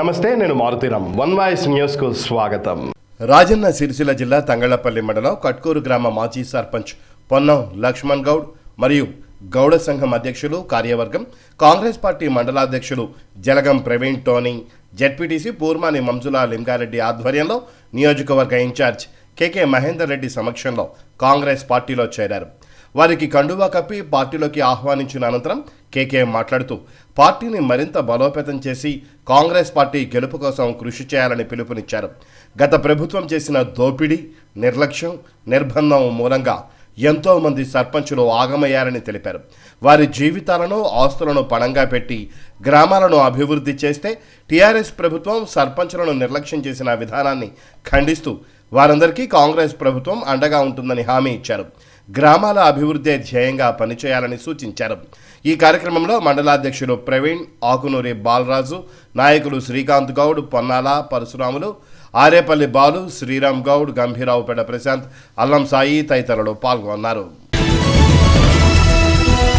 నమస్తే, నేను Maruthi Ram. One voice న్యూస్కు స్వాగతం. రాజన్న సిరిసిల్ల జిల్లా తంగళ్లపల్లి మండలం కట్కూరు గ్రామ మాజీ సర్పంచ్ పొన్నం లక్ష్మణ్ గౌడ్ మరియు గౌడ సంఘం అధ్యక్షులు కార్యవర్గం, కాంగ్రెస్ పార్టీ మండలాధ్యక్షులు జలగం ప్రవీణ్ టోనీ, జెడ్పీటీసీ పూర్మాని మంజులా లింగారెడ్డి ఆధ్వర్యంలో నియోజకవర్గ ఇన్ఛార్జ్ కేకే మహేందర్ రెడ్డి సమక్షంలో కాంగ్రెస్ పార్టీలో చేరారు. వారికి కండువా కప్పి పార్టీలోకి ఆహ్వానించిన అనంతరం కేకే మాట్లాడుతూ పార్టీని మరింత బలోపేతం చేసి కాంగ్రెస్ పార్టీ గెలుపు కోసం కృషి చేయాలని పిలుపునిచ్చారు. గత ప్రభుత్వం చేసిన దోపిడీ, నిర్లక్ష్యం, నిర్బంధం మూలంగా ఎంతో మంది సర్పంచులు ఆగమయ్యారని తెలిపారు. వారి జీవితాలను, ఆస్తులను పణంగా పెట్టి గ్రామాలను అభివృద్ధి చేస్తే టీఆర్ఎస్ ప్రభుత్వం సర్పంచులను నిర్లక్ష్యం చేసిన విధానాన్ని ఖండిస్తూ వారందరికీ కాంగ్రెస్ ప్రభుత్వం అండగా ఉంటుందని హామీ ఇచ్చారు. గ్రామాల అభివృద్ధి ధ్యేయంగా పనిచేయాలని సూచించారు. ఈ కార్యక్రమంలో మండలాధ్యక్షులు ప్రవీణ్, ఆకునూరి బాలరాజు, నాయకులు శ్రీకాంత్ గౌడ్, పొన్నాల పరశురాములు, ఆరేపల్లి బాలు, శ్రీరామ్ గౌడ్, గంభీరావుపేట ప్రశాంత్, అల్లం సాయి తదితరులు పాల్గొన్నారు.